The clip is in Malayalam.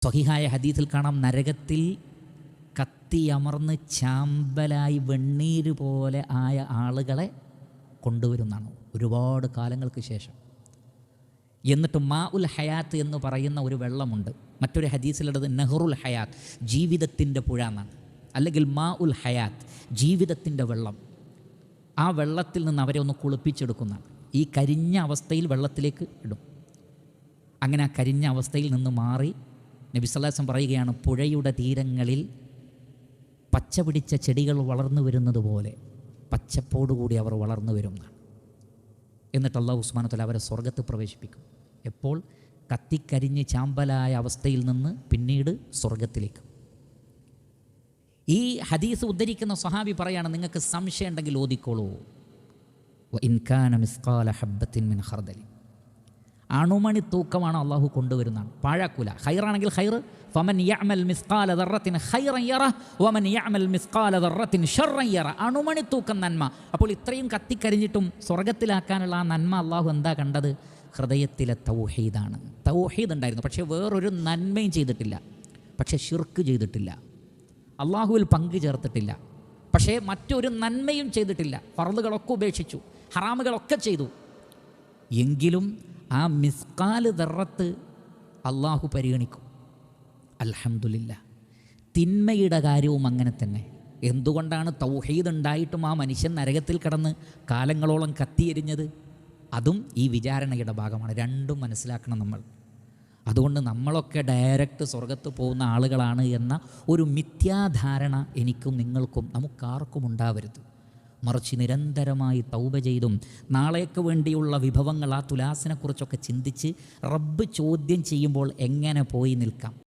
സ്വഹീഹായ ഹദീസിൽ കാണാം, നരകത്തിൽ കത്തിയമർന്ന് ചാമ്പലായി വെണ്ണീര് പോലെ ആയ ആളുകളെ കൊണ്ടുവരുന്നതാണ് ഒരുപാട് കാലങ്ങൾക്ക് ശേഷം. എന്നിട്ട് മാ ഉൽ ഹയാത്ത് എന്ന് പറയുന്ന ഒരു വെള്ളമുണ്ട്. മറ്റൊരു ഹദീസിലുള്ളത് നെഹ്റുൽ ഹയാത്ത്, ജീവിതത്തിൻ്റെ പുഴ എന്നാണ്. അല്ലെങ്കിൽ മാ ഉൽ ഹയാത്ത്, ജീവിതത്തിൻ്റെ വെള്ളം. ആ വെള്ളത്തിൽ നിന്ന് അവരെ ഒന്ന് കുളിപ്പിച്ചെടുക്കുന്നതാണ്. ഈ കരിഞ്ഞ അവസ്ഥയിൽ വെള്ളത്തിലേക്ക് ഇടും. അങ്ങനെ ആ കരിഞ്ഞ അവസ്ഥയിൽ നിന്ന് മാറി നബി സല്ലല്ലാഹു അലൈഹി വസല്ലം പറയുകയാണ്, പുഴയുടെ തീരങ്ങളിൽ പച്ച പിടിച്ച ചെടികൾ വളർന്നു വരുന്നത് പോലെ പച്ചപ്പോടുകൂടി അവർ വളർന്നു വരുന്നതാണ്. എന്നിട്ട് അല്ലാഹു സുബ്ഹാനഹു വ തആല അവരെ സ്വർഗ്ഗത്തിൽ പ്രവേശിപ്പിക്കും. എപ്പോൾ? കത്തിക്കരിഞ്ഞ് ചാമ്പലായ അവസ്ഥയിൽ നിന്ന് പിന്നീട് സ്വർഗ്ഗത്തിലേക്ക്. ഈ ഹദീസ് ഉദ്ധരിക്കുന്ന സ്വഹാബി പറയാണ്, നിങ്ങൾക്ക് സംശയം ഉണ്ടെങ്കിൽ ഓതിക്കോളൂ. വഇൻ കാന മിസ്ഖാല ഹബ്ബത്തിൻ മിൻ ഖർദലി, അണുമണി തൂക്കമാണ് അള്ളാഹു കൊണ്ടുവരുന്നതാണ്, പാഴാക്കൂല. ഖൈറാണെങ്കിൽ ഖൈർ, ഫമൻ യഅമൽ മിസ്ഖാല ദർറത്തിൻ ഖൈറൻ യറഹ് വമൻ യഅമൽ മിസ്ഖാല ദർറത്തിൻ ശർറൻ യറഹ്. അണുമണി തൂക്കം നന്മ. അപ്പോൾ ഇത്രയും കത്തിക്കരിഞ്ഞിട്ടും സ്വർഗ്ഗത്തിലാക്കാനുള്ള ആ നന്മ അള്ളാഹു എന്താ കണ്ടത്? ഹൃദയത്തിലെ തൗഹീദാണ്. തൗഹീദ് ഉണ്ടായിരുന്നു, പക്ഷേ വേറൊരു നന്മയും ചെയ്തിട്ടില്ല. പക്ഷേ ശിർക്ക് ചെയ്തിട്ടില്ല, അള്ളാഹുവിൽ പങ്കു ചേർത്തിട്ടില്ല. പക്ഷേ മറ്റൊരു നന്മയും ചെയ്തിട്ടില്ല. ഫർളുകളൊക്കെ ഉപേക്ഷിച്ചു, ഹറാമുകളൊക്കെ ചെയ്തു. എങ്കിലും ആ മിസ്കാല് ദർറത്ത് അള്ളാഹു പരിഗണിക്കും. അൽഹംദുലില്ലാഹ്. തിന്മയുടെ കാര്യവും അങ്ങനെ തന്നെ. എന്തുകൊണ്ടാണ് തൗഹീദ് ഉണ്ടായിട്ടും ആ മനുഷ്യൻ നരകത്തിൽ കിടന്ന് കാലങ്ങളോളം കത്തിയെരിഞ്ഞത്? അതും ഈ വിചാരണയുടെ ഭാഗമാണ്. രണ്ടും മനസ്സിലാക്കണം നമ്മൾ. അതുകൊണ്ട് നമ്മളൊക്കെ ഡയറക്റ്റ് സ്വർഗത്ത് പോകുന്ന ആളുകളാണ് എന്ന ഒരു മിഥ്യാധാരണ എനിക്കും നിങ്ങൾക്കും നമുക്കാർക്കും ഉണ്ടാവരുത്. മറിച്ച് നിരന്തരമായി തൗബ ചെയ്തും നാളേക്ക് വേണ്ടിയുള്ള വിഭവങ്ങൾ, ആ തുലാസിനെക്കുറിച്ചൊക്കെ ചിന്തിച്ച് റബ്ബ് ചോദ്യം ചെയ്യുമ്പോൾ എങ്ങനെ പോയി നിൽക്കാം.